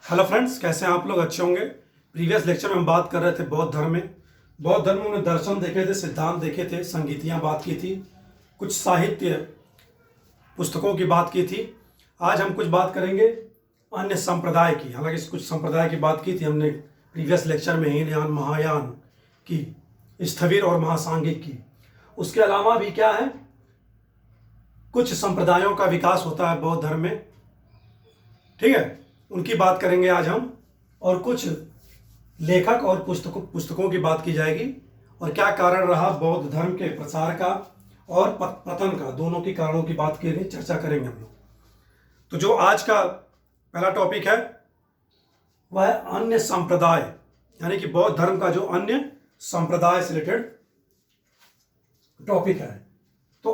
Hello friends, कैसे हैं आप लोग? अच्छे होंगे। प्रीवियस लेक्चर में हम बात कर रहे थे बौद्ध धर्म में। बौद्ध धर्म में दर्शन देखे थे, सिद्धांत देखे थे, संगीतियाँ बात की थी, कुछ साहित्य पुस्तकों की बात की थी। आज हम कुछ बात करेंगे अन्य संप्रदाय की। हालांकि कुछ संप्रदाय की बात की थी हमने प्रीवियस लेक्चर में, हीनयान, महायान की, स्थविर और महासांगिक की। उसके अलावा भी क्या है, कुछ संप्रदायों का विकास होता है बौद्ध धर्म में, ठीक है, उनकी बात करेंगे आज हम। और कुछ लेखक और पुस्तकों की बात की जाएगी और क्या कारण रहा बौद्ध धर्म के प्रसार का और पतन का, दोनों की कारणों की बात की चर्चा करेंगे हम लोग। तो जो आज का पहला टॉपिक है वह है अन्य संप्रदाय, यानी कि बौद्ध धर्म का जो अन्य संप्रदाय से रिलेटेड टॉपिक है। तो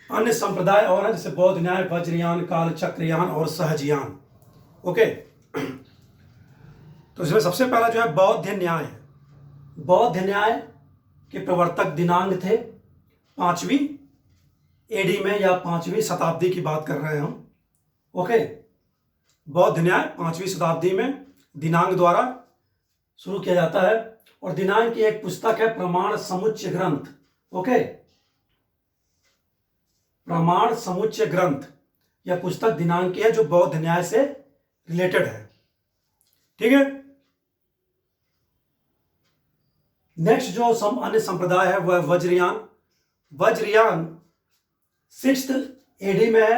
अन्य संप्रदाय और है जैसे बौद्ध न्याय, वज्रयान, कालचक्रयान और सहजयान। ओके, तो इसमें सबसे पहला जो है बौद्ध न्याय है। बौद्ध न्याय के प्रवर्तक दिनांक थे 5वीं एडी में या 5वीं शताब्दी की बात कर रहे हैं हम। ओके, बौद्ध न्याय 5वीं शताब्दी में दिनांक द्वारा शुरू किया जाता है और दिनांक की एक पुस्तक है प्रमाण समुच्चय ग्रंथ। ओके, प्रमाण समुच्चय ग्रंथ, यह पुस्तक दिनांक की है जो बौद्ध न्याय से रिलेटेड है। ठीक है, नेक्स्ट जो अन्य संप्रदाय है वह वज्रयान। वज्रयान 6th एडी में है,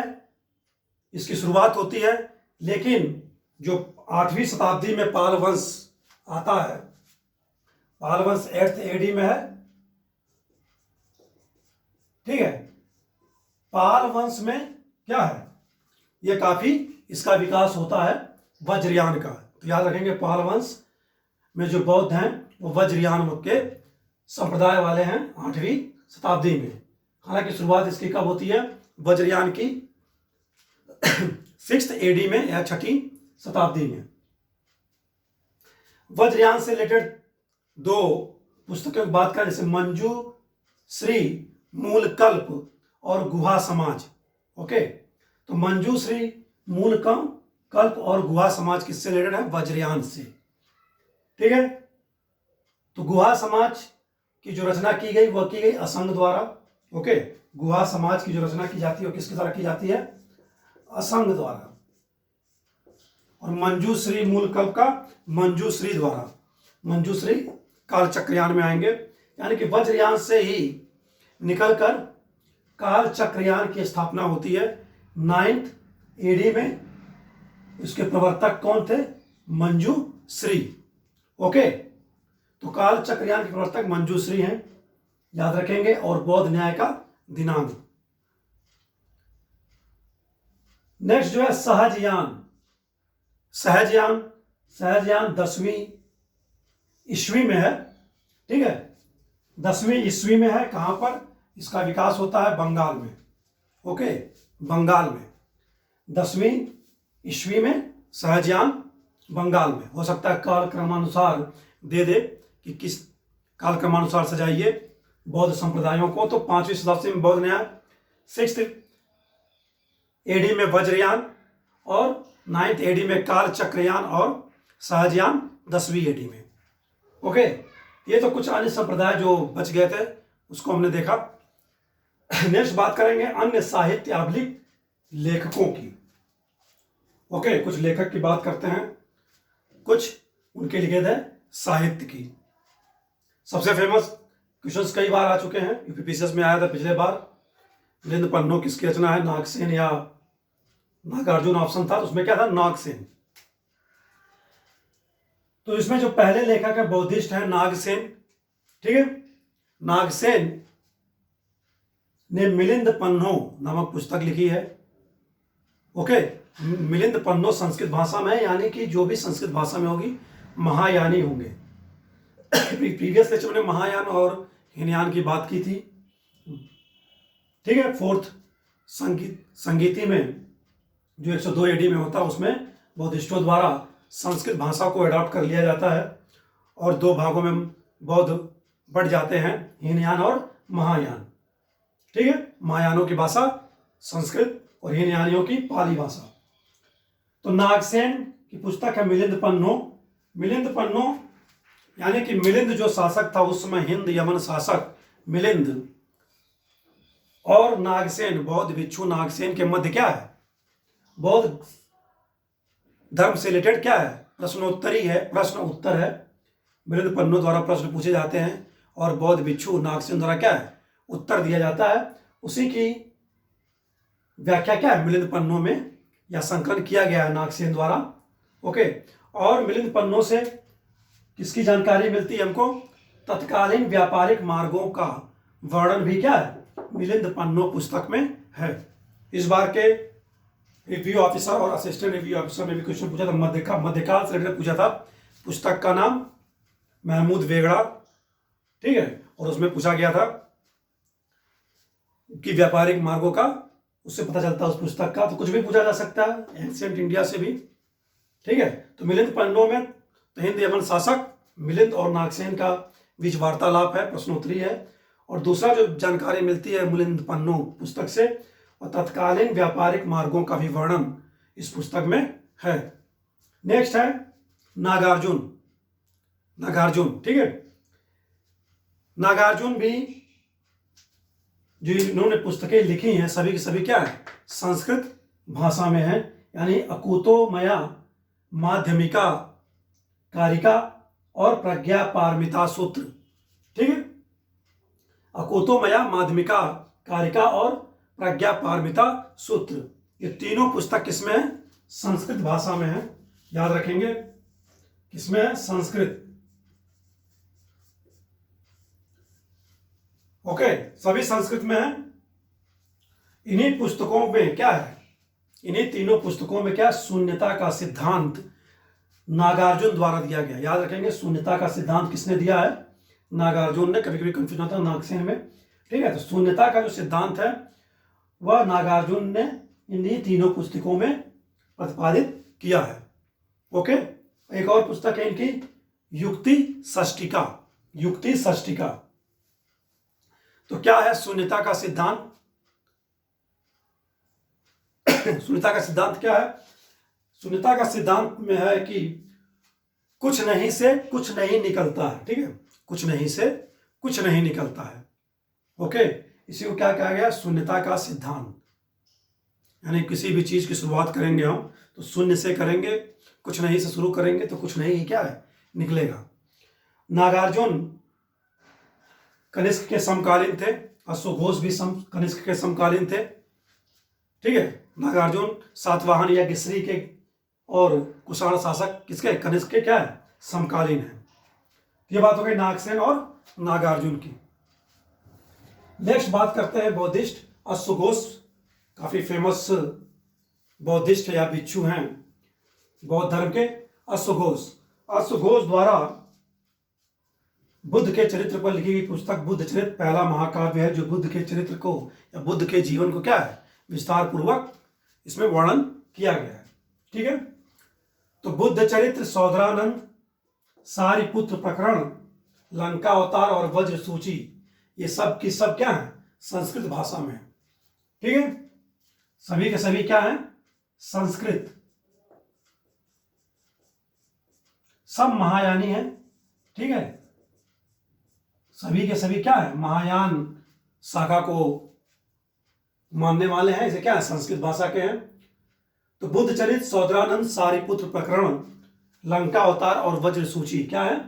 इसकी शुरुआत होती है, लेकिन जो 8वीं शताब्दी में पाल वंश आता है, पाल वंश 8th एडी में है। ठीक है, पाल वंश में क्या है, यह काफी इसका विकास होता है वज्रयान का। तो याद रखेंगे, पाल वंश में जो बौद्ध हैं वो वज्रयान के संप्रदाय वाले हैं 8वीं शताब्दी में। हालांकि शुरुआत इसकी कब होती है, वज्रयान की 6th एडी में या 6ठी शताब्दी में। वज्रयान से रिलेटेड दो पुस्तकों की बात करें, जैसे मंजू श्री, मूल कल्प और गुहा समाज। ओके, तो मंजू श्री, मूल कल्प और गुहा समाज किससे रिलेटेड है, वज्रयान से। ठीक है, तो गुहा समाज की जो रचना की गई वह की गई असंग द्वारा। ओके, गुहा समाज की जो रचना की जाती है वो किसके द्वारा की जाती है, असंग द्वारा। और मंजूश्री मूल कल्प का मंजूश्री द्वारा। मंजूश्री कालचक्रयान में आएंगे, यानी कि वज्रयान से ही निकलकर कालचक्रयान की स्थापना होती है 9th एडी में। इसके प्रवर्तक कौन थे, मंजूश्री। ओके, तो कालचक्रयान के प्रवर्तक मंजूश्री हैं, याद रखेंगे। और बौद्ध न्याय का दिनांक। नेक्स्ट जो है सहजयान। सहजयान 10वीं ईस्वी में है। ठीक है, 10वीं ईस्वी में है। कहां पर इसका विकास होता है, बंगाल में। ओके, बंगाल में 10वीं ईस्वी में सहजयान बंगाल में। हो सकता है काल क्रमानुसार दे दे कि किस काल क्रमानुसार सजाइए बौद्ध संप्रदायों को। तो 5वीं शताब्दी में बौद्ध न्याय, 6th एडी में वज्रयान और 9th एडी में कालचक्रयान और सहजयान 10वीं एडी में। ओके, ये तो कुछ अन्य संप्रदाय जो बच गए थे उसको हमने देखा। नेक्स्ट बात करेंगे अन्य साहित्य अभिलिख लेखकों की। ओके, कुछ लेखक की बात करते हैं, कुछ उनके लिखे थे साहित्य की। सबसे फेमस क्वेश्चंस कई बार आ चुके हैं, यूपीपीसीएस में आया था पिछले बार। मिलिंद पन्नो किसकी रचना है, नागसेन या नागार्जुन ऑप्शन था, तो उसमें क्या था, नागसेन। तो इसमें जो पहले लेखक है बौद्धिस्ट है नागसेन। ठीक है, नागसेन ने मिलिंद पन्नो नामक पुस्तक लिखी है। ओके, मिलिंद पन्नो संस्कृत भाषा में है, यानी कि जो भी संस्कृत भाषा में होगी महायानी होंगे। प्रीवियस लेक्चर में महायान और हीनयान की बात की थी। ठीक है, 4th संगीति में जो 102 एडी में होता है उसमें बौद्धिस्टों द्वारा संस्कृत भाषा को अडॉप्ट कर लिया जाता है और दो भागों में बौद्ध बढ़ जाते हैं, हीनयान और महायान। ठीक है, महायानों की भाषा संस्कृत और हीनयानियों की पाली भाषा। तो नागसेन की पुस्तक है मिलिंद पन्नो। मिलिंद पन्नो यानी कि मिलिंद जो शासक था उस समय, हिंद यमन शासक मिलिंद और नागसेन, बौद्ध भिक्षु नागसेन के मध्य क्या है, बौद्ध धर्म से रिलेटेड क्या है, प्रश्नोत्तरी है, प्रश्न उत्तर है। मिलिंद पन्नो द्वारा प्रश्न पूछे जाते हैं और बौद्ध भिक्षु नागसेन द्वारा क्या है, उत्तर दिया जाता है। उसी की व्याख्या क्या है मिलिंद पन्नो में, या संकलन किया गया है नागसेन द्वारा। ओके, और मिलिंद पन्नो से किसकी जानकारी मिलती है हमको, तत्कालीन व्यापारिक मार्गों का वर्णन भी क्या है, मिलिंद पन्नो पुस्तक में है। इस बार के रिव्यू ऑफिसर और असिस्टेंट रिव्यू ऑफिसर ने भी क्वेश्चन पूछा था, मध्यकाल से रिलेटेड पूछा था। पुस्तक का नाम महमूद वेगड़ा, ठीक है, और उसमें पूछा गया था कि व्यापारिक मार्गों का, उससे पता चलता है उस पुस्तक का। तो कुछ भी पूछा जा सकता है एंशिएंट इंडिया से भी, ठीक है। तो मिलिंद पन्नो में तो हिंद यमन शासक मिलिंद और नागसेन का बीच वार्तालाप है, प्रश्नोत्तरी है। और दूसरा जो जानकारी मिलती है मिलिंद पन्नो पुस्तक से, और तत्कालीन व्यापारिक मार्गों का भी वर्णन इस पुस्तक में है। नेक्स्ट है नागार्जुन। नागार्जुन, ठीक है, नागार्जुन भी जो इन्होंने पुस्तकें लिखी हैं सभी की सभी क्या है, संस्कृत भाषा में है। यानी अकुतोमया माध्यमिका कारिका और प्रज्ञा पारमिता सूत्र, ठीक है, अकुतोमया माध्यमिका कारिका और प्रज्ञा पारमिता सूत्र, ये तीनों पुस्तक किसमें है, संस्कृत भाषा में है। याद रखेंगे किसमें है, संस्कृत। ओके, सभी संस्कृत में है। इन्हीं पुस्तकों में क्या है, इन्हीं तीनों पुस्तकों में क्या, शून्यता का सिद्धांत नागार्जुन द्वारा दिया गया। याद रखेंगे शून्यता का सिद्धांत किसने दिया है, नागार्जुन ने। कभी कभी कंफ्यूजन होता है नागसेन में, ठीक है। तो शून्यता का जो सिद्धांत है वह नागार्जुन ने इन्हीं तीनों पुस्तकों में प्रतिपादित किया है। ओके, एक और पुस्तक है इनकी युक्ति षष्टिका। युक्ति षष्टिका, तो क्या है शून्यता का सिद्धांत। शून्यता का सिद्धांत क्या है, शून्यता का सिद्धांत में है कि कुछ नहीं से कुछ नहीं निकलता है, ठीक है, कुछ नहीं से कुछ नहीं निकलता है। ओके, इसी को क्या कहा गया, शून्यता का सिद्धांत। यानी किसी भी चीज की शुरुआत करेंगे हम तो शून्य से करेंगे, कुछ नहीं से शुरू करेंगे तो कुछ नहीं ही क्या है, निकलेगा। नागार्जुन कनिष्क के समकालीन थे, अश्वघोष भी कनिष्क के समकालीन थे, ठीक है। नागार्जुन सातवाहन या गिसरी के और कुषाण शासक किसके, कनिष्क के क्या है, समकालीन है। ये बात हो गई नागसेन और नागार्जुन की। नेक्स्ट बात करते हैं बौद्धिस्ट। अश्वघोष काफी फेमस बौद्धिस्ट या भिक्षु हैं बौद्ध धर्म के। अश्वघोष द्वारा बुद्ध के चरित्र पर लिखी गई पुस्तक बुद्ध चरित्र पहला महाकाव्य है, जो बुद्ध के चरित्र को या बुद्ध के जीवन को क्या है, विस्तार पूर्वक इसमें वर्णन किया गया है, ठीक है। तो बुद्ध चरित्र, सौदरानंद, सारिपुत्र प्रकरण, लंका अवतार और वज्र सूची, ये सब की सब क्या है, संस्कृत भाषा में, ठीक है। सभी के सभी क्या है, संस्कृत। सब महायानी है, ठीक है, सभी के सभी क्या है, महायान शाखा को मानने वाले हैं, इसे क्या है, संस्कृत भाषा के हैं। तो बुद्ध चरित, सौदरानंद, सारिपुत्र प्रकरण, लंका अवतार और वज्र सूची क्या है,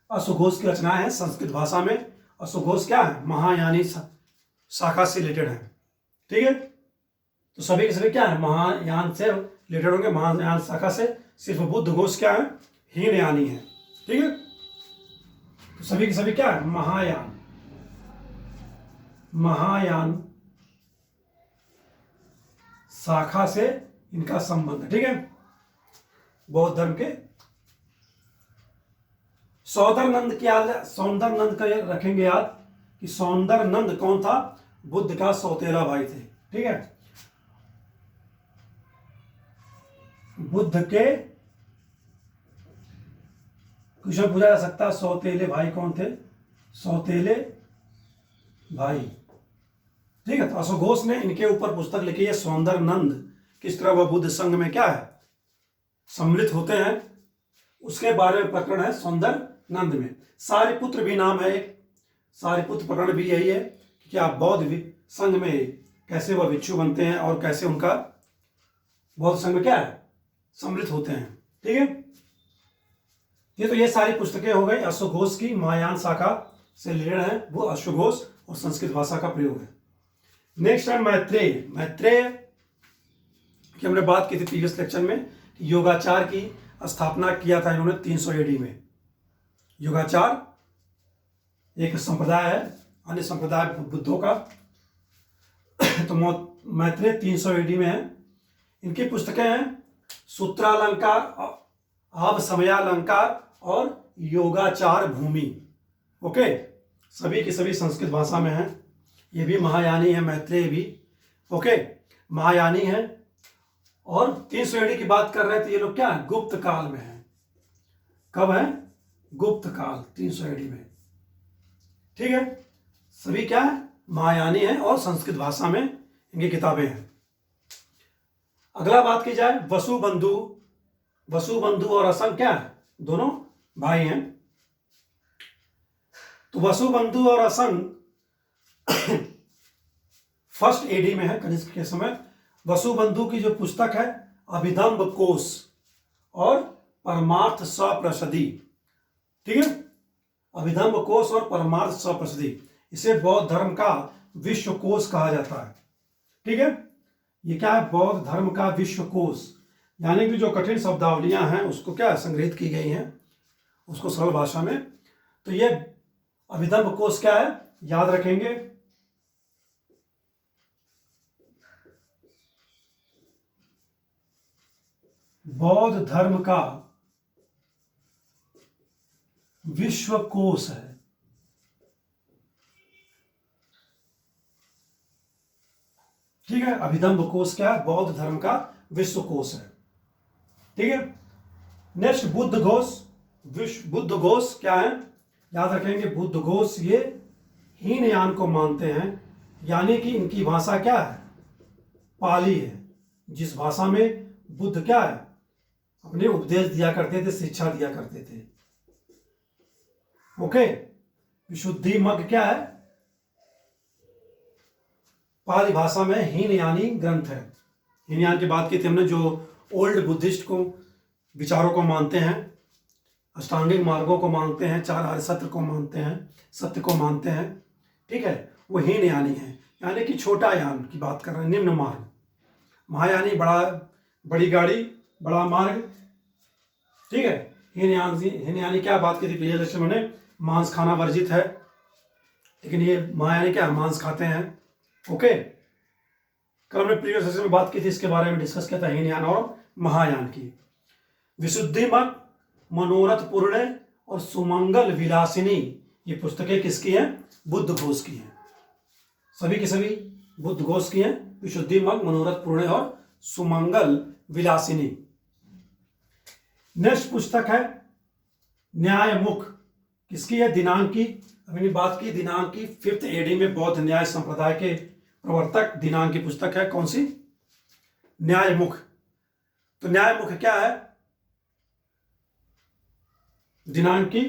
अश्वघोष की रचनाएं हैं संस्कृत भाषा में। अश्वघोष क्या है, महायानी शाखा से रिलेटेड है, ठीक है। तो सभी के सभी क्या है, महायान से रिलेटेड होंगे, महायान शाखा से। सिर्फ बुद्ध घोष क्या है, हीनयानी है, ठीक है। तो सभी के सभी क्या है, महायान, महायान शाखा से इनका संबंध, ठीक है, बौद्ध धर्म के। सौंदरनंद का रखेंगे याद कि सौंदरनंद कौन था, बुद्ध का सौतेला भाई थे, ठीक है। बुद्ध के क्वेश्चन पूछा जा सकता है, सौतेले भाई कौन थे, सौतेले भाई, ठीक है। तो अश्वघोष ने इनके ऊपर पुस्तक लिखी है सौंदरनंद, किस तरह वह बुद्ध संघ में क्या है, सम्मिलित होते हैं, उसके बारे में प्रकरण है सौंदर्य नंद में। सारिपुत्र भी नाम है एक, सारिपुत्र प्रकरण भी यही है कि क्या बौद्ध संघ में कैसे वह भिक्षु बनते हैं और कैसे उनका बौद्ध संघ में क्या है सम्मिलित होते हैं। ठीक है, ये सारी पुस्तकें हो गई अश्वघोष की, महायान शाखा से रिलेटेड है, वो अश्वघोष और संस्कृत भाषा का प्रयोग है। नेक्स्ट है मैत्रेय। मैत्रेय की हमने बात की थी प्रीवियस लेक्चर में, योगाचार की स्थापना किया था इन्होंने 300 AD में। योगाचार एक संप्रदाय है, अन्य संप्रदाय बुद्धों का। तो मैत्रेय 300 AD में है। इनकी पुस्तकें हैं सूत्रालंकार, आभ समयालंकार और योगाचार भूमि। ओके, सभी की सभी संस्कृत भाषा में है। ये भी महायानी है, मैत्रेय भी। ओके, महायानी है। और 300 AD की बात कर रहे थे ये लोग, क्या गुप्त काल में है। कब है? गुप्त काल, 300 AD में। ठीक है, सभी क्या है महायानी है और संस्कृत भाषा में इनकी किताबें हैं। अगला बात की जाए वसुबंधु। वसुबंधु और असंग क्या है? दोनों भाई हैं। तो वसुबंधु और असंग फर्स्ट AD में है, कनिष्क के समय। वसुबंधु की जो पुस्तक है अभिधम्ब कोश और परमार्थ सप्रसदी। ठीक है, अभिधम्ब कोश और परमार्थ सप्रसदी, इसे बौद्ध धर्म का विश्व कोश कहा जाता है। ठीक है, ये क्या है? बौद्ध धर्म का विश्व कोश, यानी कि जो कठिन शब्दावलियां हैं उसको क्या संग्रहित की गई हैं, उसको सरल भाषा में। तो ये अभिधम्ब कोश क्या है, याद रखेंगे, बौद्ध धर्म का विश्व कोश है। ठीक है, अभिधम्ब कोश क्या है? बौद्ध धर्म का विश्व कोश है। ठीक है, नेक्स्ट बुद्ध घोष। बुद्ध घोष क्या है? याद रखेंगे, बुद्ध घोष ये हीनयान को मानते हैं, यानी कि इनकी भाषा क्या है? पाली है, जिस भाषा में बुद्ध क्या है अपने उपदेश दिया करते थे, शिक्षा दिया करते थे। ओके, विशुद्धि मग क्या है? पाली भाषा में हीनयानी ग्रंथ है। हीनयान की बात की थी हमने, जो ओल्ड बुद्धिस्ट को विचारों को मानते हैं, अष्टांगिक मार्गों को मानते हैं, 4 आर्य सत्य को मानते हैं, सत्य को मानते हैं। ठीक है, वो हीनयानी है, यानी कि छोटा यान की बात कर रहे हैं, निम्न मार्ग। महायानी बड़ी गाड़ी, बड़ा मार्ग। ठीक है, हीनयानी क्या बात की थी प्रिय लेक्चर में, मांस खाना वर्जित है, लेकिन ये महायानी क्या मांस खाते हैं। ओके, कल हमने प्रीवियस सेशन में बात की थी, इसके बारे में डिस्कस किया था हीनयान और महायान की। विशुद्धि मग, मनोरथ पूर्ण और सुमंगल विलासिनी, ये पुस्तकें किसकी हैं? बुद्ध घोष की हैं। सभी की सभी बुद्ध घोष की हैं, विशुद्धि मग, मनोरथ पूर्ण और सुमंगल विलासिनी। नेक्स्ट पुस्तक है न्यायमुख, किसकी है? दिनांक की। अभी बात की दिनांक की, 5th AD में बौद्ध न्याय संप्रदाय के प्रवर्तक दिनांक की पुस्तक है। कौन सी? न्यायमुख। तो न्यायमुख क्या है? दिनांक की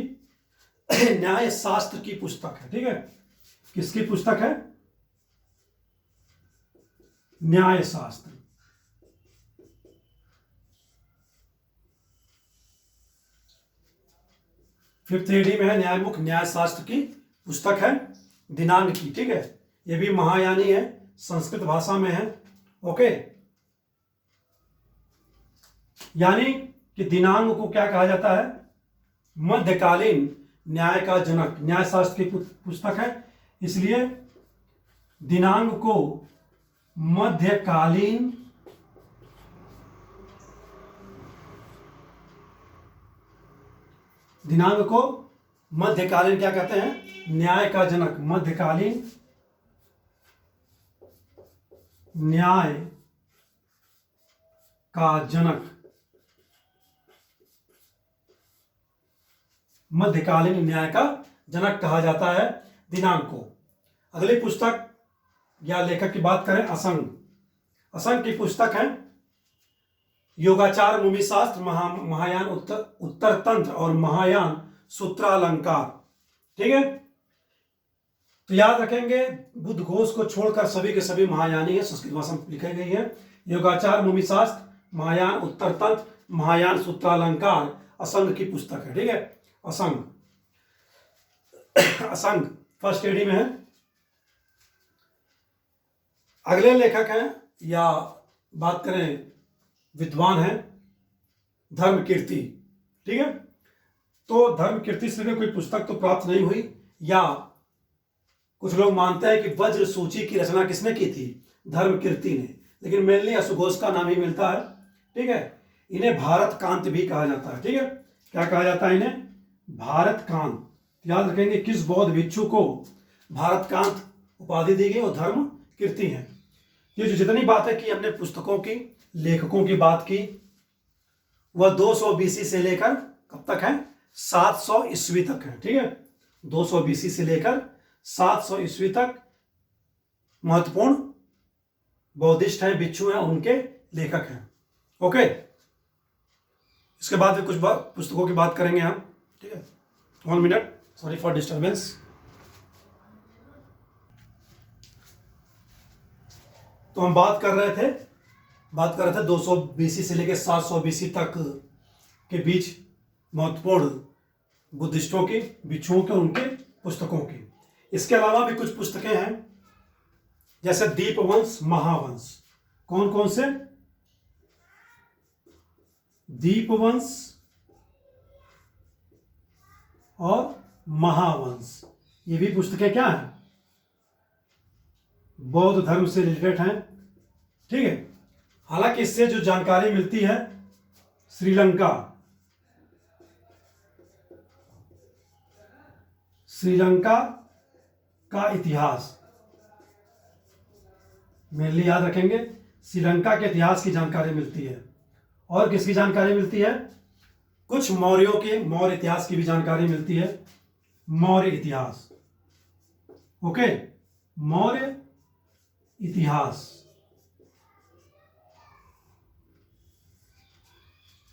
न्याय शास्त्र की पुस्तक है। ठीक है, किसकी पुस्तक है? न्याय शास्त्र। फिफ्थ AD में है न्यायमुख, न्याय शास्त्र की पुस्तक है, दिनांक की। ठीक है, ये भी महायानी है, संस्कृत भाषा में है। ओके, यानी कि दिनांक को क्या कहा जाता है? मध्यकालीन न्याय का जनक, न्याय शास्त्र की पुस्तक है, इसलिए दिनांक को मध्यकालीन क्या कहते हैं? न्याय का जनक, मध्यकालीन न्याय का जनक, मध्यकालीन न्याय का जनक कहा जाता है दिनांक को। अगली पुस्तक या लेखक की बात करें असंग। असंग की पुस्तक है योगाचार, भूमि शास्त्र, महायान उत्तर तंत्र और महायान सूत्रालंकार। ठीक है, तो याद रखेंगे बुद्ध घोष को छोड़कर सभी के सभी महायानी है, संस्कृत भाषा में लिखी गई है। योगाचार, भूमि शास्त्र, महायान उत्तर तंत्र, महायान सूत्रालंकार असंग की पुस्तक है। ठीक है, असंग असंग फर्स्ट एडी में है। अगले लेखक हैं या बात करें विद्वान हैं धर्मकीर्ति। ठीक है, तो धर्मकीर्ति से कोई पुस्तक तो प्राप्त नहीं हुई, या कुछ लोग मानते हैं कि वज्र सूची की रचना किसने की थी, धर्मकीर्ति ने, लेकिन मेनली असुघोष का नाम ही मिलता है। ठीक है, इन्हें भारत कांत भी कहा जाता है। ठीक है, क्या कहा जाता है इन्हें, भारत कांत। याद रखेंगे किस बौद्ध भिक्षु को भारत कांत उपाधि दी गई, वो धर्म कीर्ति है। ये जो जितनी बातें की हमने पुस्तकों की, लेखकों की बात की, वह 200 बीसी से लेकर कब तक है, 700 ईस्वी तक है। ठीक है, 200 बीसी से लेकर 700 ईस्वी तक महत्वपूर्ण बौद्धिस्ट हैं, भिक्षु हैं, उनके लेखक हैं। ओके, इसके बाद भी कुछ पुस्तकों की बात करेंगे हम। ठीक है, 1 मिनट, सॉरी फॉर डिस्टर्बेंस। तो हम बात कर रहे थे 200 बीसी से लेकर 700 बीसी तक के बीच महत्वपूर्ण बुद्धिस्टों की, भिक्षुओं के, उनके पुस्तकों की। इसके अलावा भी कुछ पुस्तकें हैं, जैसे दीपवंश, महावंश। कौन कौन से, दीपवंश और महावंश, ये भी पुस्तकें क्या हैं, बौद्ध धर्म से रिलेटेड हैं। ठीक है, हालांकि इससे जो जानकारी मिलती है, श्रीलंका का इतिहास, मेनली याद रखेंगे श्रीलंका के इतिहास की जानकारी मिलती है। और किसकी जानकारी मिलती है, कुछ मौर्यों के, मौर्य इतिहास की भी जानकारी मिलती है, मौर्य इतिहास। ओके, मौर्य इतिहास।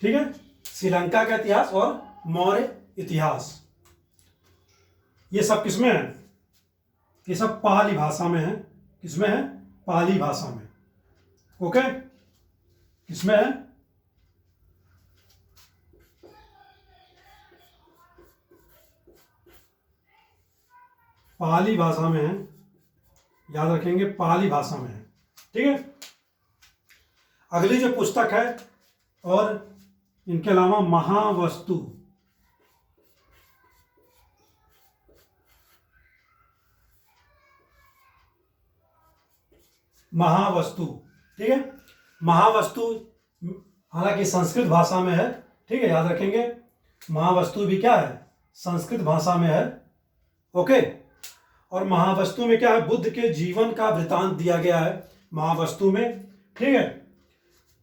ठीक है, श्रीलंका का इतिहास और मौर्य इतिहास, ये सब किसमें है, ये सब पाली भाषा में है। किसमें है, पाली भाषा में। ओके, किसमें है, पाली भाषा में है। याद रखेंगे पाली भाषा में है। ठीक है, अगली जो पुस्तक है, और इनके अलावा महावस्तु, महावस्तु। ठीक है, महावस्तु हालांकि संस्कृत भाषा में है। ठीक है, याद रखेंगे महावस्तु भी क्या है, संस्कृत भाषा में है। ओके, और महावस्तु में क्या है, बुद्ध के जीवन का वृतांत दिया गया है महावस्तु में। ठीक है,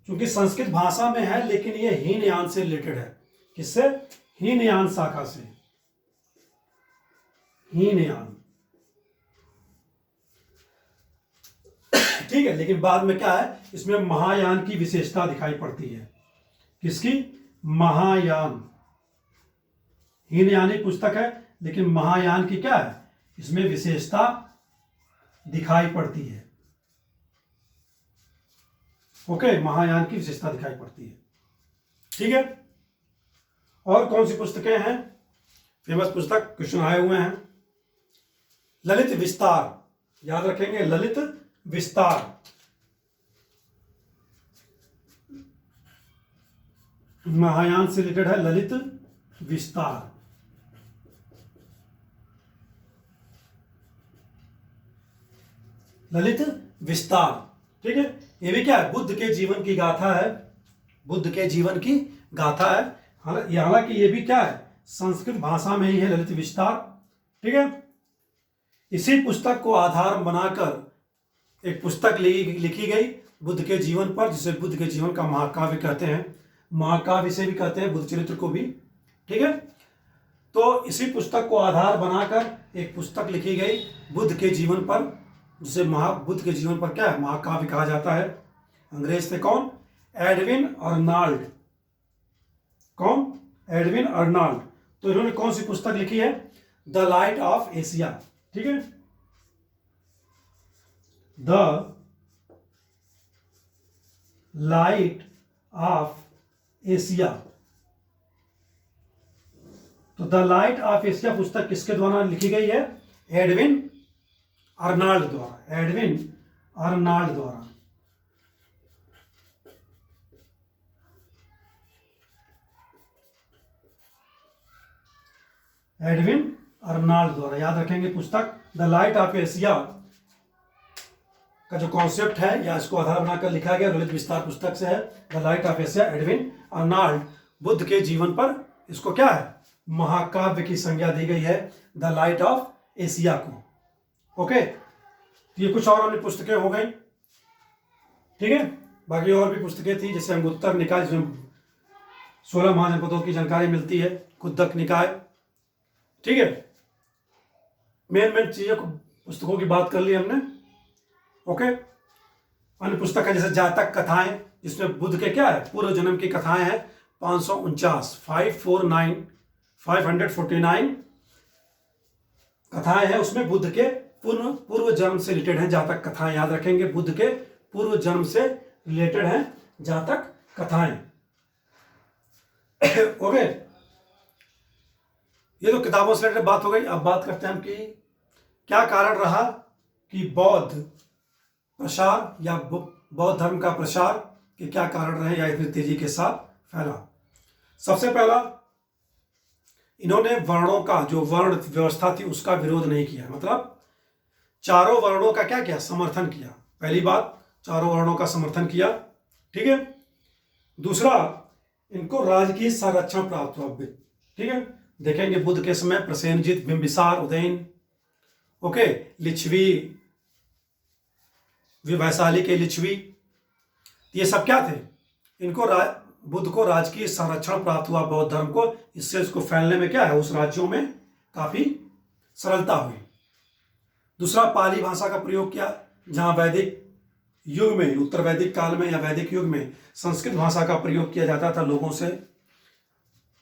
क्योंकि संस्कृत भाषा में है, लेकिन ये हीनयान से रिलेटेड है। किससे, हीनयान शाखा से, हीनयान। ठीक है, लेकिन बाद में क्या है, इसमें महायान की विशेषता दिखाई पड़ती है। किसकी, महायान। हीनयानी पुस्तक है, लेकिन महायान की क्या है, इसमें विशेषता दिखाई पड़ती है। ओके, महायान की विशेषता दिखाई पड़ती है। ठीक है, और कौन सी पुस्तकें हैं, फेमस पुस्तक क्वेश्चन आए हुए हैं, ललित विस्तार। याद रखेंगे ललित विस्तार, महायान से रिलेटेड है, ललित विस्तार। ललित विस्तार। ठीक है, ये भी क्या है, बुद्ध के जीवन की गाथा है, बुद्ध के जीवन की गाथा है। हालांकि ये भी क्या है, संस्कृत भाषा में ही है, ललित विस्तार। ठीक है, इसी पुस्तक को आधार बनाकर एक पुस्तक लिखी गई बुद्ध के जीवन पर, जिसे बुद्ध के जीवन का महाकाव्य कहते हैं, महाकाव्य से भी कहते हैं, बुद्ध चरित्र को भी। ठीक है, तो इसी पुस्तक को आधार बनाकर एक पुस्तक लिखी गई बुद्ध के जीवन पर, जिसे बुद्ध के जीवन पर क्या है, महाकाव्य कहा जाता है। अंग्रेज थे कौन, एडविन अर्नाल्ड। कौन? Edwin Arnold. तो इन्होंने कौन सी पुस्तक लिखी है? The light of Asia. ठीक है, द लाइट ऑफ एशिया। तो द लाइट ऑफ एशिया पुस्तक किसके द्वारा लिखी गई है? एडविन अर्नाल्ड द्वारा। एडविन अर्नाल्ड द्वारा। एडविन अर्नाल्ड द्वारा। याद रखेंगे पुस्तक द लाइट ऑफ एशिया का जो कॉन्सेप्ट है या इसको आधार बनाकर लिखा गया ललित विस्तार पुस्तक से है। The light of Asia, Edwin Arnold. Buddha के जीवन पर इसको क्या है? महाकाव्य की संज्ञा दी गई है द लाइट ऑफ एशिया को। ओके, तो ये कुछ और अन्य पुस्तकें हो गई। ठीक है, बाकी और भी पुस्तकें थी जैसे अंगुत्तर निकाय, जिसमें 16 महाजनपदों की जानकारी मिलती है। कुद्दक निकाय। ठीक है, मेन चीजों को, पुस्तकों की बात कर ली हमने। ओके, अन्य पुस्तक है जैसे जातक कथाएं, जिसमें बुद्ध के क्या है? पूर्व जन्म की कथाएं हैं। 549 कथाएं हैं, उसमें बुद्ध के पूर्व जन्म से रिलेटेड हैं जातक कथाएं। याद रखेंगे, बुद्ध के पूर्व जन्म से रिलेटेड हैं जातक कथाएं। ओके, ये तो किताबों से रिलेटेड बात हो गई। अब बात करते हैं हम कि क्या कारण रहा कि बौद्ध प्रसार या बौद्ध धर्म का प्रसार के क्या कारण रहे या इतनी तेजी के साथ फैला। सबसे पहला, इन्होंने वर्णों का, जो वर्ण व्यवस्था थी उसका विरोध नहीं किया। मतलब चारों वर्णों का क्या किया? समर्थन किया। पहली बात, चारों वर्णों का समर्थन किया। ठीक है, दूसरा, इनको राजकीय संरक्षण प्राप्त हुआ। ठीक है, देखेंगे बुद्ध के समय प्रसेनजित, बिंबिसार, उदयन, ओके, लिच्छवी, वैशाली के लिच्छवी, ये सब क्या थे? इनको बुद्ध को राजकीय संरक्षण प्राप्त हुआ बौद्ध धर्म को। इससे इसको फैलने में क्या है? उस राज्यों में काफी सरलता हुई। दूसरा, पाली भाषा का प्रयोग किया। जहां वैदिक युग में, उत्तर वैदिक काल में या वैदिक युग में संस्कृत भाषा का प्रयोग किया जाता था लोगों से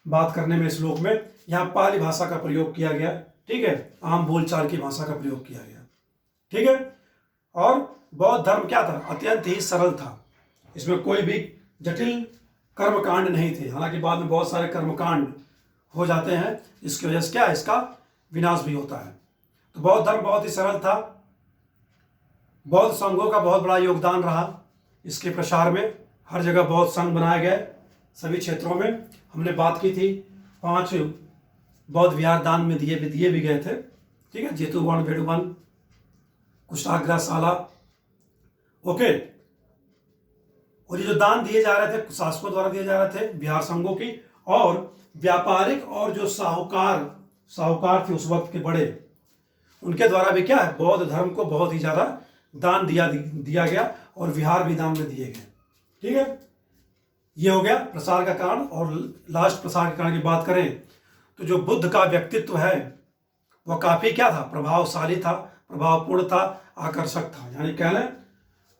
बात करने में, श्लोक में, यहाँ पाली भाषा का प्रयोग किया गया। ठीक है, आम बोलचाल की भाषा का प्रयोग किया गया। ठीक है, और बौद्ध धर्म क्या था? अत्यंत ही सरल था। इसमें कोई भी जटिल कर्मकांड नहीं थे। हालांकि बाद में बहुत सारे कर्मकांड हो जाते हैं, इसकी वजह से क्या है? इसका विनाश भी होता है। तो बौद्ध धर्म बहुत ही सरल था। बौद्ध संघों का बहुत बड़ा योगदान रहा इसके प्रसार में। हर जगह बौद्ध संघ बनाए गए, सभी क्षेत्रों में। हमने बात की थी 5 बौद्ध विहार दान में दिए भी गए थे। ठीक है, जेतुवन, वेडुवन, कुशाग्र, शाला। ओके, और ये जो दान दिए जा रहे थे शासकों द्वारा दिए जा रहे थे, विहार संघों की, और व्यापारिक और जो साहूकार थे उस वक्त के बड़े, उनके द्वारा भी क्या है? बौद्ध धर्म को बहुत ही ज्यादा दान दिया गया और विहार भी दान में दिए गए। ठीक है, ये हो गया प्रसार का कारण। और लास्ट प्रसार के कारण की बात करें तो जो बुद्ध का व्यक्तित्व है वह काफी क्या था? प्रभावशाली था, प्रभावपूर्ण था, आकर्षक था। यानी कह लें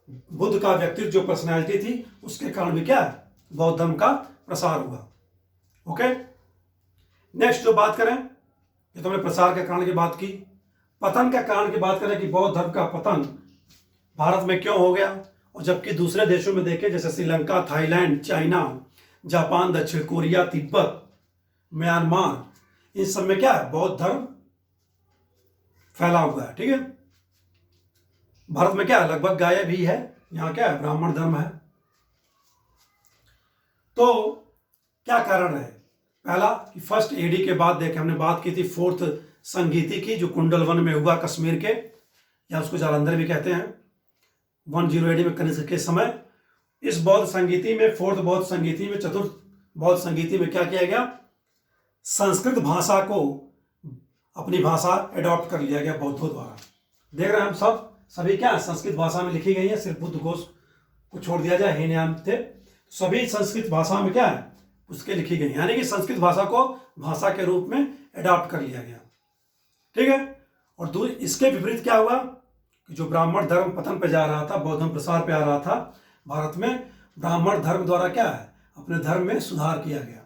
बुद्ध का व्यक्तित्व, जो पर्सनैलिटी थी, उसके कारण भी क्या है? बौद्ध धर्म का प्रसार हुआ। ओके, नेक्स्ट जो बात करें, ये तो हमने प्रसार के कारण की बात की। पतन का कारण की बात करें कि बौद्ध धर्म का पतन भारत में क्यों हो गया, और जबकि दूसरे देशों में देखें जैसे श्रीलंका, थाईलैंड, चाइना, जापान, दक्षिण कोरिया, तिब्बत, म्यांमार, इन सब में क्या है? बौद्ध धर्म फैला हुआ है। ठीक है, भारत में क्या है? लगभग गायब ही है। यहाँ क्या है? ब्राह्मण धर्म है। तो क्या कारण रहे? पहला कि फर्स्ट एडी के बाद देखें, हमने बात की थी 4th संगीति की, जो कुंडल वन में हुआ कश्मीर के, या उसको जालंधर भी कहते हैं। 10 एडी में कनिष्क के समय इस बौद्ध संगीति में, 4th बौद्ध संगीति में, 4th बौद्ध संगीति में क्या किया गया? संस्कृत भाषा को अपनी भाषा एडॉप्ट कर लिया गया बौद्धों द्वारा। देख रहे हैं हम सभी क्या संस्कृत भाषा में लिखी गई है। सिर्फ बुद्ध घोष को छोड़ दिया जाए, हीनयान थे, सभी संस्कृत भाषा में क्या है? पुस्तकें लिखी गई। यानी कि संस्कृत भाषा को भाषा के रूप में एडॉप्ट कर लिया गया। ठीक है, और इसके विपरीत क्या हुआ कि जो ब्राह्मण धर्म पतन पे जा रहा था, बौद्ध धर्म प्रसार पे आ रहा था भारत में, ब्राह्मण धर्म द्वारा क्या है, अपने धर्म में सुधार किया गया।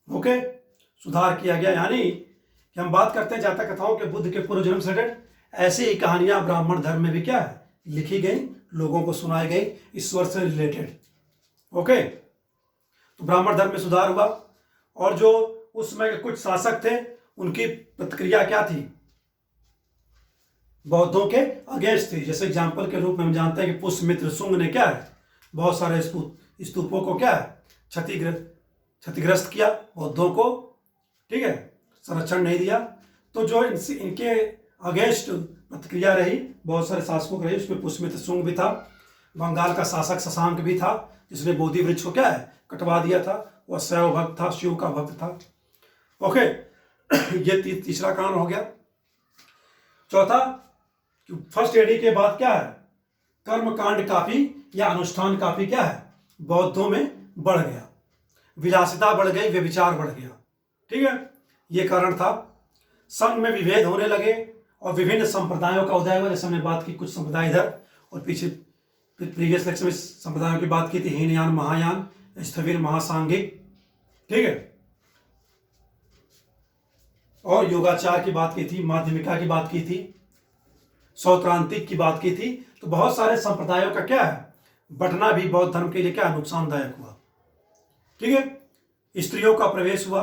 ओके, सुधार किया गया, यानी कि हम बात करते हैं जातक कथाओं के बुद्ध के पूर्व जन्म से रिलेटेड, ऐसी ही कहानियां ब्राह्मण धर्म में भी क्या है, लिखी गई, लोगों को सुनाई गई, ईश्वर से रिलेटेड। ओके, तो ब्राह्मण धर्म में सुधार हुआ, और जो उस समय के कुछ शासक थे उनकी प्रतिक्रिया क्या थी, बौद्धों के अगेंस्ट थी। जैसे एग्जाम्पल के रूप में हम जानते हैं कि पुष्यमित्र शुंग ने क्या है, बहुत सारे स्तूपों को क्या है, क्षतिग्रस्त किया, बौद्धों को, ठीक है, संरक्षण नहीं दिया। तो जो इनके अगेंस्ट प्रतिक्रिया रही, बहुत सारे शासकों की रही, उसमें पुष्यमित्र शुंग भी था, बंगाल का शासक शशांक भी था, जिसने बोधि वृक्ष को क्या है, कटवा दिया था, वह शैव भक्त था, शिव का भक्त था। ओके, ये तीसरा कारण हो गया। चौथा, फर्स्ट एडी के बाद क्या है, कर्म कांड काफी या अनुष्ठान काफी क्या है, बौद्धों में बढ़ गया, विलासिता बढ़ गई, व्यभिचार बढ़ गया। ठीक है, ये कारण था। संघ में विभेद होने लगे और विभिन्न संप्रदायों का उदय हुआ। जैसे हमने बात की, कुछ संप्रदाय इधर, और पीछे प्रीवियस लेक्चर में संप्रदायों की बात की थी, हीनयान, महायान, स्थविर, महासांघिक, ठीक है, और योगाचार की बात की थी, माध्यमिका की बात की थी, सौत्रांतिक की बात की थी। तो बहुत सारे संप्रदायों का क्या है, बढ़ना भी बौद्ध धर्म के लिए क्या नुकसानदायक हुआ। ठीक है, स्त्रियों का प्रवेश हुआ,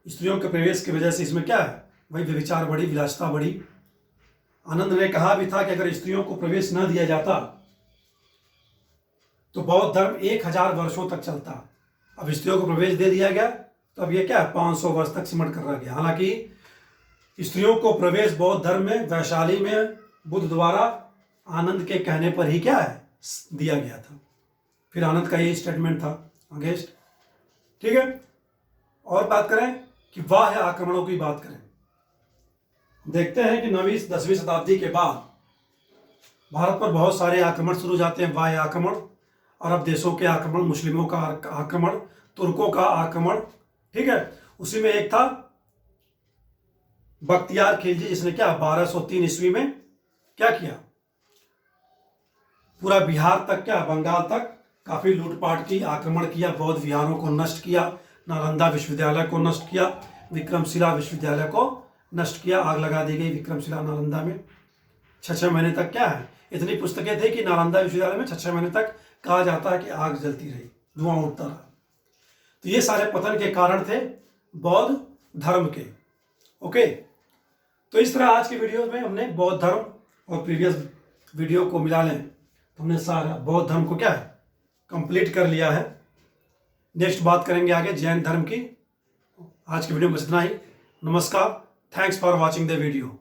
स्त्रियों के प्रवेश की वजह से इसमें क्या है, वही व्यभिचार बढ़ी, विलासिता बढ़ी। आनंद ने कहा भी था कि अगर स्त्रियों को प्रवेश न दिया जाता तो बौद्ध धर्म 1000 वर्षों तक चलता। अब स्त्रियों को प्रवेश दे दिया गया, तो अब ये क्या है, 500 वर्ष तक सिमट कर रह गया। हालांकि स्त्रियों को प्रवेश बौद्ध धर्म में वैशाली में बुद्ध द्वारा आनंद के कहने पर ही क्या है, दिया गया था। फिर आनंद का ये स्टेटमेंट था अगेंस्ट। ठीक है, और बात करें कि बाह्य आक्रमणों की बात करें, देखते हैं कि 9वीं 10वीं शताब्दी के बाद भारत पर बहुत सारे आक्रमण शुरू हो जाते हैं। बाह्य आक्रमण, अरब देशों के आक्रमण, मुस्लिमों का आक्रमण, तुर्कों का आक्रमण। ठीक है, उसी में एक था बख्तियार खिलजी, जिसने क्या 1203 ईस्वी में क्या किया, पूरा बिहार तक, क्या बंगाल तक काफी लूटपाट की, आक्रमण किया, बौद्ध विहारों को नष्ट किया, नालंदा विश्वविद्यालय को नष्ट किया, विक्रमशिला विश्वविद्यालय को नष्ट किया, आग लगा दी गई विक्रमशिला नालंदा में। 6 महीने तक क्या है, इतनी पुस्तकें थी कि नालंदा विश्वविद्यालय में 6 महीने तक कहा जाता है कि आग जलती रही, धुआं उठता रहा। तो ये सारे पतन के कारण थे बौद्ध धर्म के। ओके, तो इस तरह आज की वीडियो में हमने बौद्ध धर्म और प्रीवियस वीडियो को मिला लें तो हमने सारा बौद्ध धर्म को क्या है, कंप्लीट कर लिया है। नेक्स्ट बात करेंगे आगे जैन धर्म की। आज की वीडियो में बस इतना ही। नमस्कार, thanks for watching the video.